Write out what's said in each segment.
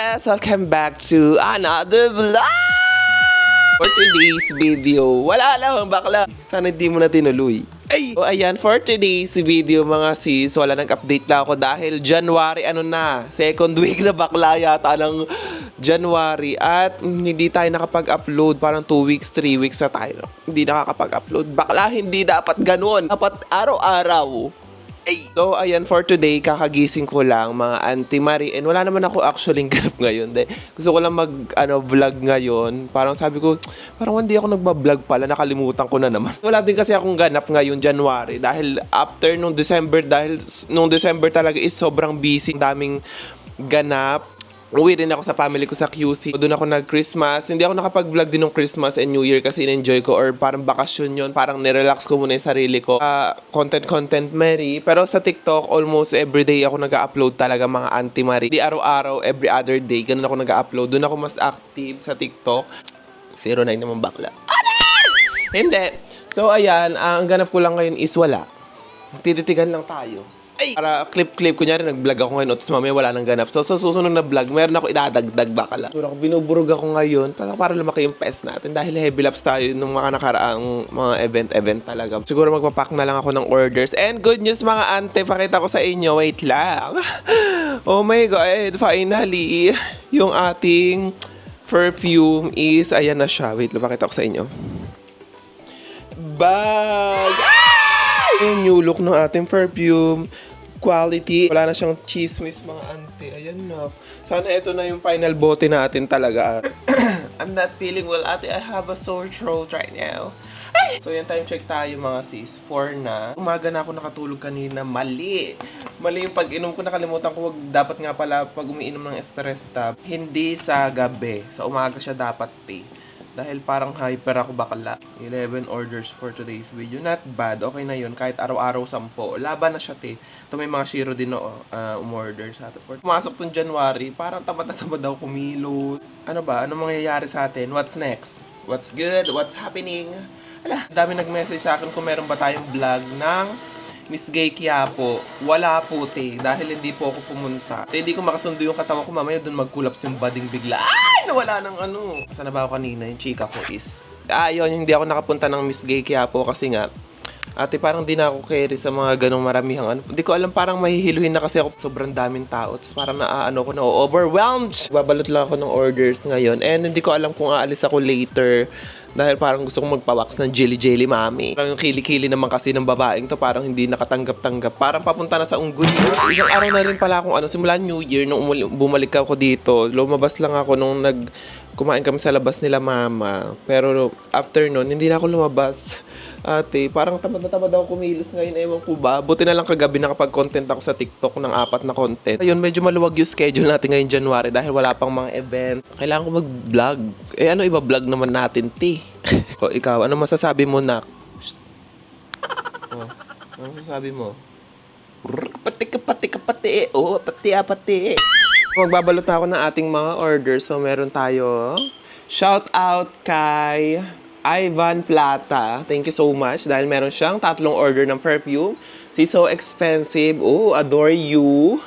Yes! Welcome back to another vlog! For today's video, wala lang bakla. Sana hindi mo na tinuloy. Ay! So ayan, for today's video mga sis, wala nag-update lang ako dahil January, second week na bakla yata ng January at hindi tayo nakapag-upload. Parang 2 weeks, 3 weeks na tayo. Hindi nakakapag-upload. Bakla, hindi dapat ganun. Dapat araw-araw. So, ayan, for today, kakagising ko lang, mga Auntie Marie. And wala naman ako actually ganap ngayon. Gusto ko lang vlog ngayon. Parang sabi ko, parang hindi ako nagbablog pala, nakalimutan ko na naman. Wala din kasi akong ganap ngayon, January. Dahil after nung December, talaga is sobrang busy. Daming ganap. Uwi rin ako sa family ko sa QC. Doon ako nag-Christmas. Hindi ako nakapag-vlog din ng Christmas and New Year kasi in-enjoy ko or parang bakasyon yun. Parang nirelax ko muna yung sarili ko. Content Mary. Pero sa TikTok, almost everyday ako nag-upload talaga mga Auntie Marie. Di araw-araw, every other day. Ganun ako nag-upload. Doon ako mas active sa TikTok. 09 naman bakla. Hindi. So ayan, ang ganap ko lang ngayon is wala. Tititigan lang tayo. Para clip, kunyari nag-vlog ako ngayon, tapos mamaya wala nang ganap. So, sa susunod na vlog, meron ako idadagdag bakala. Siguro binuburog ako ngayon para lumaki yung pest natin dahil heavy laps tayo nung mga nakaraang mga event talaga. Siguro magpapack na lang ako ng orders. And good news mga ante, pakita ko sa inyo, wait lang. Oh my God, finally, yung ating perfume is, ayan na siya. Wait lang, pakita ko sa inyo. Bag! Yung new look ng ating perfume. Quality. Wala na siyang chismis mga ante. Ayan na. Sana ito na yung final bote natin talaga. I'm not feeling well ate. I have a sore throat right now. Ay! So yan, time check tayo mga sis. 4 na. Umaga na ako nakatulog kanina. Mali yung pag-inom ko. Nakalimutan ko. Dapat nga pala pag umiinom ng stress tab. Hindi sa gabi. Sa umaga siya dapat dahil parang hyper ako bakla. 11 orders for today's video. Not bad. Okay na yun. Kahit araw-araw 10. Laban na siya Ito may mga shiro din umorder sa atin. Pumasok tong January, parang tamad na tamad daw kumilot. Ano ba? Ano mangyayari sa atin? What's next? What's good? What's happening? Dami nag-message sa akin kung meron ba tayong vlog ng Miss Gay Quiapo. Wala po dahil hindi po ako pumunta. Hindi ko makasundo yung katawan ko, mamaya doon mag-collapse yung bading bigla. Ay! Nawala ng Sana ba ako kanina? Yung chika ko is... yun, hindi ako nakapunta ng Miss Gay Quiapo kasi nga, ate, parang di na ako carry sa mga ganong maramihang Hindi ko alam, parang mahihiluhin na kasi ako. Sobrang daming tao. Tapos parang overwhelmed. Babalot lang ako ng orders ngayon. And hindi ko alam kung aalis ako later. Dahil parang gusto kong magpa-wax ng jelly mami. Parang yung kili-kili naman kasi ng babaeng to, parang hindi nakatanggap-tanggap. Parang papunta na sa unggoy. Isang araw na rin pala akong simula New Year, nung bumalik ako dito, lumabas lang ako nung kumain kami sa labas nila mama. Pero after nun, hindi na ako lumabas. Ate, parang tamad na tamad ako kumilos ngayon. Ewan ko ba? Buti na lang kagabi nakapag-content ako sa TikTok ng 4 na content. Ayun, medyo maluwag yung schedule natin ngayon January dahil wala pang mga event. Kailangan ko mag-vlog. Ano iba-vlog naman natin, O, ikaw, ano masasabi mo, nak? Ano masasabi mo? Kapati. Oh, pati. Magbabalot na ako ng ating mga orders. So, meron tayo. Shout out kay Ivan Plata. Thank you so much dahil meron siyang 3 order ng perfume. Si So Expensive. Adore You.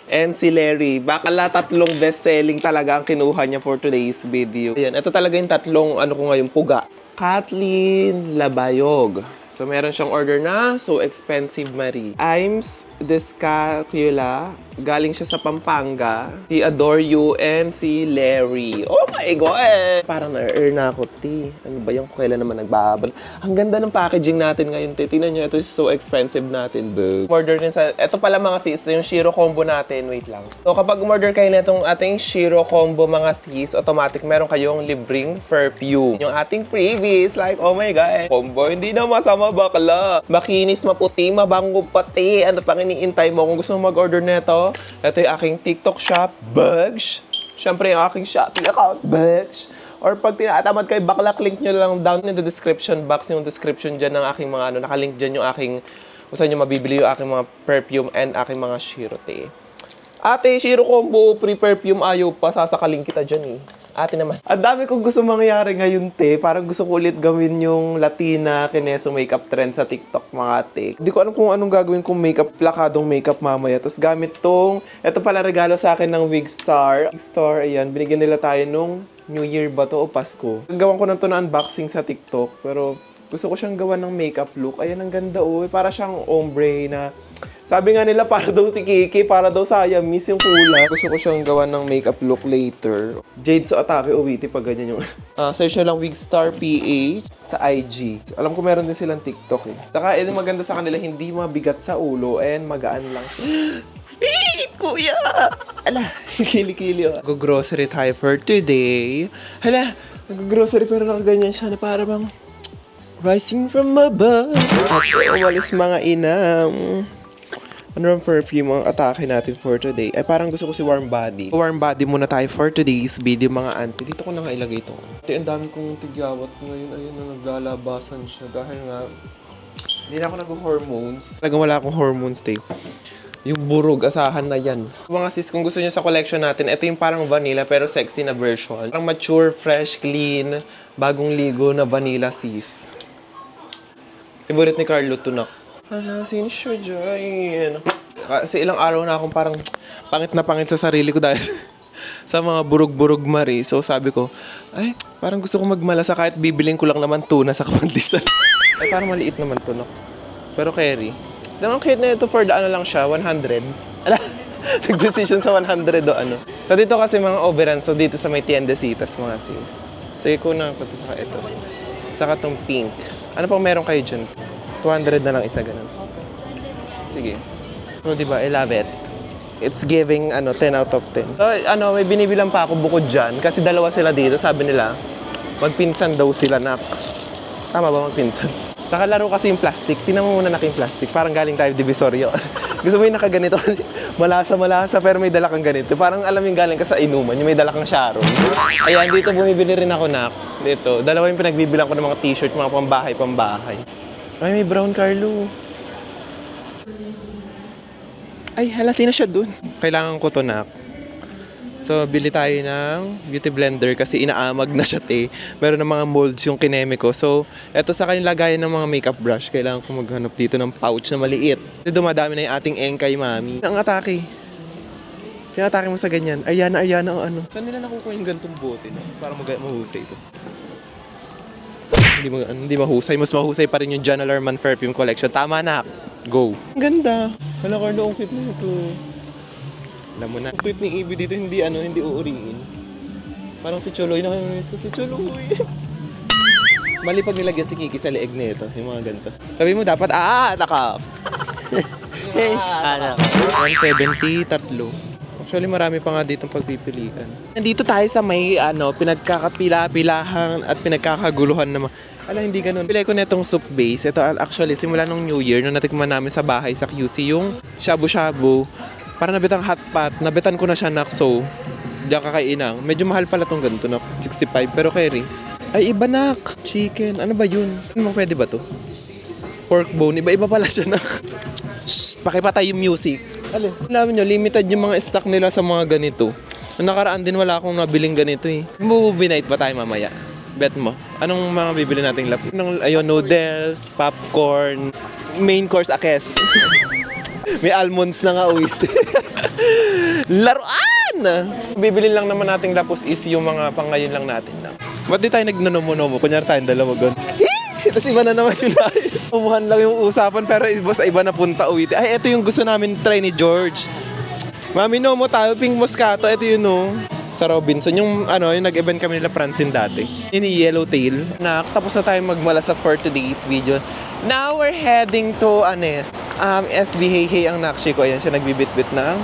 And si Larry. Bakala 3 best-selling talaga ang kinuha niya for today's video. Ayan, ito talaga yung 3 ko ngayon, puga. Kathleen Labayog. So, meron siyang order na So Expensive Marie. Imes Descacula. Galing siya sa Pampanga. Si Adore You and si Larry. Oh my God! Parang na-earn na ako, Ano ba yung kailan naman nagbabal? Ang ganda ng packaging natin ngayon, Tingnan nyo, ito is So Expensive natin, bug. Order din sa... Ito pala mga sis, yung Shiro Combo natin. Wait lang. So, kapag umorder kayo na itong ating Shiro Combo mga sis, automatic meron kayong libreng perfume. Yung ating freebies, like, oh my God. Combo, hindi na masama bakla. Makinis, maputi, mabango pati. Ano pang iniintay mo? Kung gusto mo mag-order nito, ito yung aking TikTok shop, Bugs. Siyempre yung aking Shopee account, Bugs. Or pag tinatamad kayo, backlink link nyo lang down in the description box, yung description dyan ng aking mga nakalink dyan yung aking, kung saan nyo mabibili yung aking mga perfume and aking mga Shiro, Ate, Shiro Combo, free perfume, ayaw pa, sasakalink kita dyan Ate naman. Ang dami kong gusto mangyari ngayon, te. Parang gusto ko ulit gawin yung Latina Kineso makeup trend sa TikTok, mga te. Hindi ko alam kung anong gagawin kong makeup, plakadong makeup mamaya. Tapos gamit tong, ito pala regalo sa akin ng Wigstar. Wigstar, ayan. Binigyan nila tayo nung New Year ba to o Pasko. Gawan ko na to na unboxing sa TikTok. Pero gusto ko siyang gawan ng makeup look. Ayan, ang ganda, oh. Para siyang ombre na... Sabi nga nila, para daw si Kiki, para daw saya, miss yung kulay. Gusto ko siyang gawan ng makeup look later. Jade so Atake Uwiti, pag ganyan yung... search na lang Wigstar PH sa IG. Alam ko meron din silang TikTok eh. Saka, maganda sa kanila, hindi mabigat sa ulo and magaan lang siya. Wait, kuya! Ala, kili-kili oh. Go-grocery tayo for today. Hala, nag-grocery pero nakaganyan siya na para bang... Rising from above. At umalis mga inang. Ano ang perfume ang atake natin for today? Ay, parang gusto ko si Warm Body. Warm Body muna tayo for today's video, mga auntie. Dito ko na nga ilagay ito. Ate, ang dami kong tigyawat ngayon. Ayun na, naglalabasan siya. Dahil nga, hindi na ako nag-hormones. Talagang wala akong hormones, te. Yung burog, asahan na yan. Mga sis, kung gusto niyo sa collection natin, ito yung parang vanilla pero sexy na version. Parang mature, fresh, clean, bagong ligo na vanilla, sis. Favorite ni Carlo Tunak. Hala, sino siya dyan? Kasi ilang araw na akong parang pangit na pangit sa sarili ko dahil sa mga burog-burog mari. So sabi ko, ay, parang gusto ko magmalasa kahit bibiling ko lang naman tuna sa Kapandisan. Ay, parang maliit naman to, no? Pero carry. Ang cute na ito for the ano lang siya, 100. Ala, nag-decision sa 100 o ano. So dito kasi mga overruns, so dito sa may tiendesitas mga sis. Sige ko na ito, saka ito. Saka tong pink. Ano pang meron kayo dyan? 200 na lang isa, ganun. Sige. So, diba, I love it. It's giving, 10 out of 10. So, may binibilang pa ako bukod dyan. Kasi dalawa sila dito. Sabi nila, magpinsan daw sila, nak. Tama ba magpinsan? Saka laro kasi yung plastic. Tingnan mo muna nak yung plastic. Parang galing tayo Divisorio. Gusto mo yung nakaganito? Malasa-malasa, pero may dala kang ganito. Parang alam yung galing ka sa inuman, yung may dala kang Sharon. Ayan, dito bumibili rin ako, nak. Dito. Dalawa yung pinagbibilang ko ng mga t-shirt, mga pambahay. Ay, may brown Carlo. Ay, hala, sino siya dun? Kailangan ko to, nak. So, bili tayo ng beauty blender kasi inaamag na siya, te. Meron ng mga molds yung kineme ko. So, eto sa kanyang lagayan ng mga makeup brush. Kailangan ko maghanap dito ng pouch na maliit. Kasi dumadami na yung ating engkay, mami. Ang atake. Sino atake mo sa ganyan? Ariana o ano? Saan nila nakukuha yung gantong bote, no? Para mahusay ito. Hindi mahusay. Mas mahusay pa rin yung John Alarman perfume collection. Tama na. Go. Ang ganda. Hala, Carlo, ang cute na ito. Alam mo na. Ang cute ni Ibi dito, hindi uuriin. Parang si Choloy. Nakamiss ko si Choloy. Mali pag nilagyan si Kiki sa leeg nito. Yung mga ganito. Sabi mo dapat, takap. Hey, 170, tatlo. Actually, marami pa nga ditong pagpipilian. Nandito tayo sa may pinagkakapila-pilahan at pinagkakaguluhan naman. Hindi ganun. Pilay ko netong soup base. Ito actually, simula nung New Year, nung natikman namin sa bahay sa QC, yung shabu-shabu. Para nabitang hot pot. Nabitan ko na siya, nak. So, diyan kakainang. Medyo mahal pala tong ganito, nak. 65, pero carry. Ay, iba, nak. Chicken. Ano ba yun? Ano pwede ba to? Pork bone. Iba-iba pala siya, nak. Shhh! Pakipatay yung music. Alam nyo, limited yung mga stock nila sa mga ganito. Nung nakaraan din wala akong nabiling ganito eh. Bubinite ba tayo mamaya? Bet mo. Anong mga bibili nating lap? Noodles, popcorn, main course akes. May almonds na nga uwit. Laruan! Bibili lang naman nating lapos is yung mga pangayon lang natin na. Ba't di tayo nagnonomo-nomo? Kunyari tayong dalawa gon. Tapos iba na naman yung nais. Umuhan lang yung usapan pero sa iba na punta uwit. Ay, ito yung gusto namin try ni George. Mami, nomo tayo, pink moscato. Ito yun, no. Sa Robinson, yung nag-event kami nila Francine dati. Yun yung Yellowtail. Tapos na tayo magmalasa for today's video. Now we're heading to SB Hey Hey ang nakshi ko. Ayan siya nagbibit-bit ng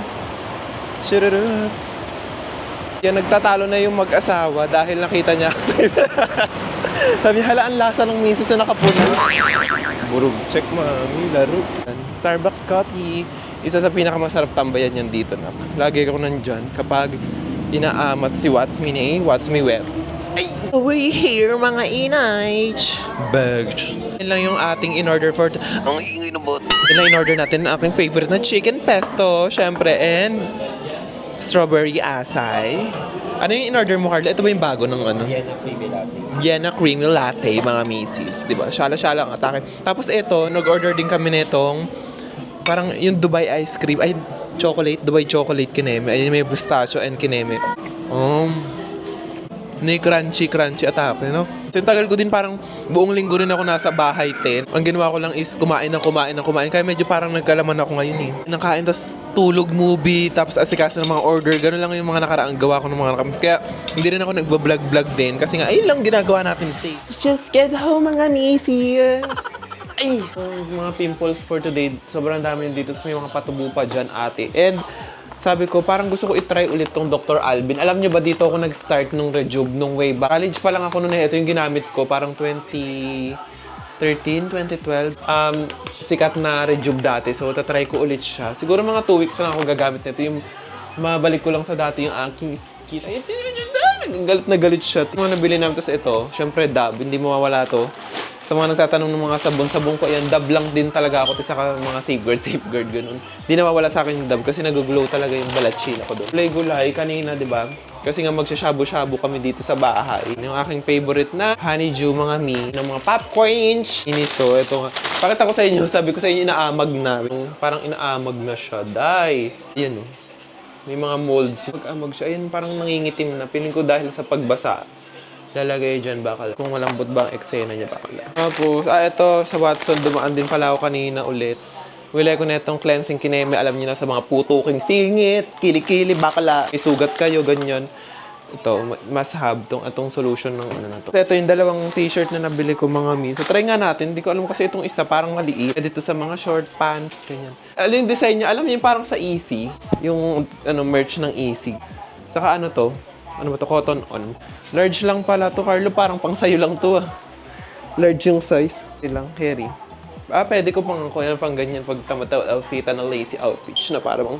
chururut. Yan, nagtatalo na yung mag-asawa dahil nakita niya. Sabi, hala, ang lasa ng misis na nakapuna. Burog, check mami, laro. Starbucks coffee. Isa sa pinakamasarap tambayan yan dito na. Lagi ako nandyan kapag inaamat si What's Me Nay, What's Me Web. Ay! We here, mga inay! Bagged. Yan lang yung ating in-order for... Ang ingay na bot! Yan lang in-order natin ang aking favorite na chicken pesto, syempre, and strawberry asay. Ano yung in-order mo, Carla? Ito ba yung bago ng ano? Vienna Creamy Latte. Vienna Creamy Latte, mga misis. Di ba? Shala-shala ang atake. Tapos ito, nag-order din kami nitong parang yung Dubai ice cream. Ay, chocolate. Dubai chocolate kineme. Ay, may pistachio and kineme. May crunchy atake, no? So, yung tagal ko din parang buong linggo rin ako nasa bahay 10. Ang ginawa ko lang is kumain. Kaya medyo parang nagkalaman ako ngayon eh. Nakain, tapos tulog, movie, tapos asikaso ng mga order. Ganun lang yung mga nakaraang gawa ko ng mga nakaraang. Kaya hindi rin ako nagbablog din. Kasi nga, ayun lang ginagawa natin today. Just get home, mga misis. Ay! Mga pimples for today, sobrang dami dito. May mga patubo pa dyan, ate. And sabi ko, parang gusto ko itry ulit tong Dr. Alvin. Alam nyo ba, dito ako nag-start nung Rejuve, nung way back. College pa lang ako noon eh. Ito yung ginamit ko, parang 2013, 2012. Sikat na Rejuve dati. So, tatry ko ulit siya. Siguro mga 2 weeks lang ako gagamit nito. Yung mabalik ko lang sa dati yung aking skin. Ay, galit na galit siya. Yung mga nabili namin, tapos ito, syempre Dab, hindi mawawala to. Sa mga nagtatanong ng mga sabon ko, yan, Dab lang din talaga ako. Sa mga safeguard, ganun. Di nawawala sa akin yung Dab kasi nag-glow talaga yung balatsin ako doon. Gulay kanina, di ba? Kasi nga magsashabu-shabu kami dito sa bahay. Yung aking favorite na honeydew, mga ng mga popcorns. Inito, ito nga. Pakita ko sa inyo, sabi ko sa inyo, inaamag na. Parang inaamag na siya. Dai! Yan o. May mga molds. Mag-amag siya. Ayun, parang nangingitim na. Piling ko dahil sa pagbasa. Lalagay dyan bakal. Kung malambot ba ang eksena niya bakal. Tapos, ito sa Watson, dumaan din pala ako kanina ulit. Wilay ko na itong cleansing kineme. Alam niyo na sa mga putuking singit, kili-kili, bakala. May sugat kayo, ganyan. Ito, must have itong solution ng ano na to. Ito yung dalawang t-shirt na nabili ko, mga mi. So, try nga natin. Hindi ko alam kasi itong isa parang maliit. Dito sa mga short pants, ganyan. Alam yung design niya, alam niyo yung parang sa Easy. Yung merch ng Easy. Saka ano to? Ano ba to? Cotton on. Large lang pala to, Carlo. Parang pang sayo lang to, ah. Large yung size. Ilang, hairy. Pwede ko pang ganyan pag tamataw outfitan ng lacy outfit na parang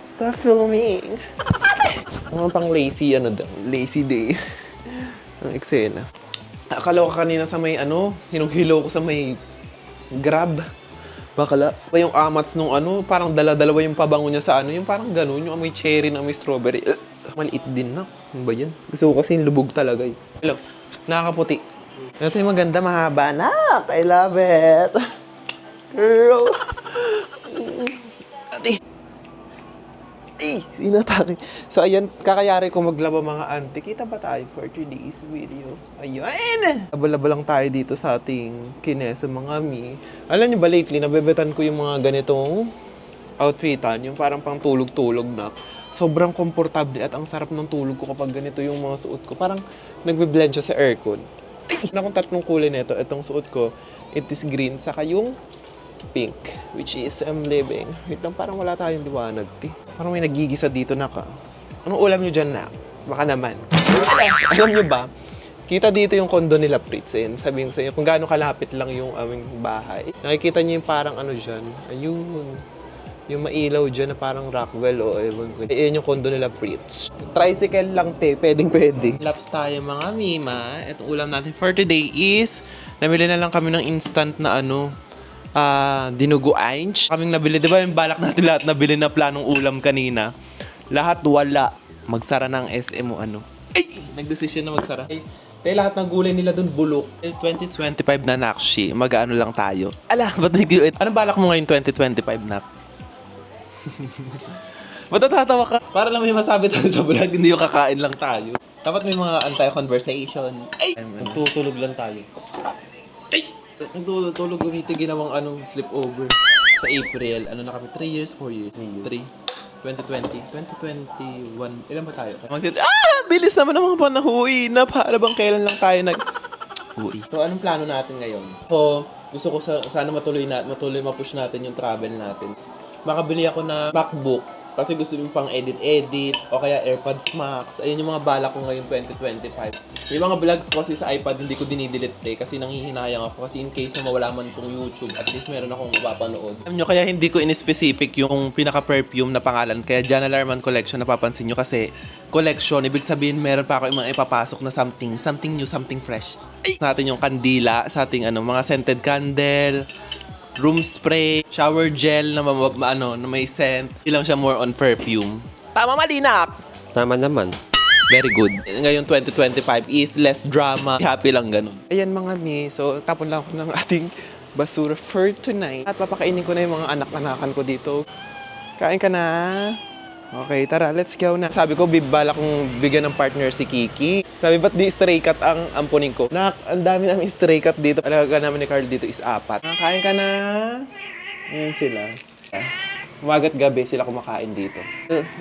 stop filming. Mga pang lacy, lazy day. Ang eksena. Akala ko kanina sa may hinong-hilo ko sa may Grab. Bakala. Yung amats nung parang dala-dalawa yung pabango niya sa yung parang ganun, yung amoy cherry na amoy strawberry. Maliit din na. Ano ba yan? Gusto ko kasi yung lubog talaga eh. Hello. Nakakaputi. Ito yung maganda, mahaba. Nak! I love it! Girl! Ate! Ay! Sinatake. So, ayan. Kakayari ko maglaba mga auntie. Kita ba tayo for today's video? Ayun! Laba-laba lang tayo dito sa ating kinesa mga mi. Alam niyo ba lately, nabebetan ko yung mga ganitong outfitan. Yung parang pang tulog-tulog na. Sobrang komportable at ang sarap ng tulog ko kapag ganito yung mga suot ko. Parang nagbe-blend siya sa aircon. Ay! Akong tatlong kulay nito. Itong suot ko, it is green. Saka yung pink, which is I'm living. Wait lang, parang wala tayong liwanag. Parang may nagigisa dito na ka. Anong ulam nyo dyan na? Baka naman. Alam nyo ba? Kita dito yung kondo nila, Fritz. Ayun, sabihin ko sa inyo kung gaano kalapit lang yung aming bahay. Nakikita nyo yung parang dyan. Ayun. Yung mailaw dyan na parang Rockwell o ewan ko. Ayan yung kondo nila, Fritz. Tricycle lang, pwedeng-pwede. Laps tayo, mga mima. Itong ulam natin for today is, nabili na lang kami ng instant na dinugo ange. Kaming nabili, di ba yung balak natin lahat nabili na planong ulam kanina? Lahat wala. Magsara ng SM o Ay! Nagdesisyon na magsara. Tayo lahat ng gulay nila dun bulok. 2025 na nakshi. Mag-ano lang tayo. Ala, ba't nag-do it? Anong balak mo ngayon 2025 nak? Ba't natatawa ka? Para lang may masabi tayo sa vlog, hindi yung kakain lang tayo. Dapat may mga anti-conversation. Ay! Magtutulog lang tayo. Ay! Nagtutulog gumiti ginawang sleepover. Sa April, na kami? 3 years, 4 years? 3. 2020, 2021. Ilan ba tayo? Bilis naman ang mga panahuwi na para bang kailan lang tayo nag-uwi. So, anong plano natin ngayon? Gusto ko sana matuloy ma-push natin yung travel natin. Makabili ako na MacBook kasi gusto mo pang edit o kaya AirPods Max. Ayun yung mga balak ko ngayon 2025. Yung mga vlogs ko kasi sa iPad hindi ko dinidelete kasi nanghihinayang ako kasi in case na mawala man tong YouTube at least meron akong mapapanood. Alam nyo, kaya hindi ko in-specific yung pinaka-perfume na pangalan. Kaya Jan Alarman Collection napapansin nyo kasi collection, ibig sabihin meron pa ako yung mga ipapasok na something new, something fresh. Ay! Natin yung kandila sa ating mga scented candle, room spray, shower gel na na may scent. Ilang siya more on perfume. Tama, malinak! Tama naman. Very good. Ngayon 2025 is less drama. Happy lang ganun. Ayan mga mi. So tapon lang ako ng ating basura for tonight. At papakainin ko na yung mga anak-anakan ko dito. Kain ka na? Okay, tara, let's go na. Sabi ko, bibala kong bigyan ng partner si Kiki. Sabi, ba't di stray cat ang ampunin ko? Ang dami namin stray cat dito. Alaga namin ni Carl dito is 4. Kain ka na? Ayan sila. Umagat gabi sila kumakain dito.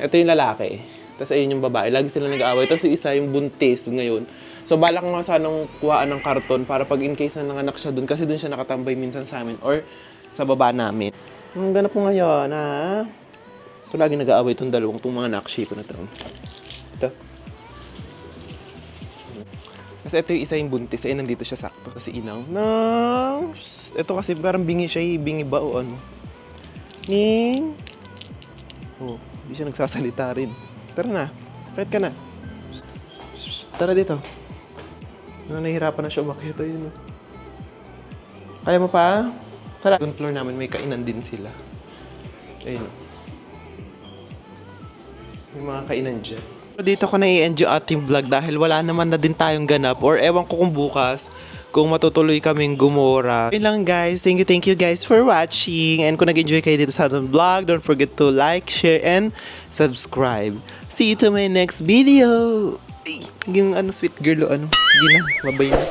Ito yung lalaki. Tapos ayun yung babae. Lagi sila nag-aaway. Tapos yung isa yung buntis ngayon. So balak nga sanang kuhaan ng karton para pag in case na nanganak siya dun. Kasi dun siya nakatambay minsan sa amin or sa baba namin. Ang ganap po ngayon, ha? Ito lagi nag-aaway itong itong mga nakship na ito. Ito. Kasi ito yung isa yung buntis. Ayun, nandito siya sakto. Kasi inang. Ito kasi parang bingi siya. Bingi ba o ano? Ning. Oh, hindi siya nagsasalita rin. Tara na. Kahit ka na. Tara dito. Nahihirapan na siya umakyat. Ayun. Kaya mo pa? Tara. Doon floor namin may kainan din sila. Ayun. May mga kainan dyan. Dito ko na i-enjoy ating vlog dahil wala naman na din tayong ganap or ewan ko kung bukas kung matutuloy kaming gumora. Yun lang guys. Thank you guys for watching. And kung nag-enjoy kayo dito sa ating vlog, don't forget to like, share, and subscribe. See you to my next video. Ay, yung sweet girl o ano. Sige na, babay na.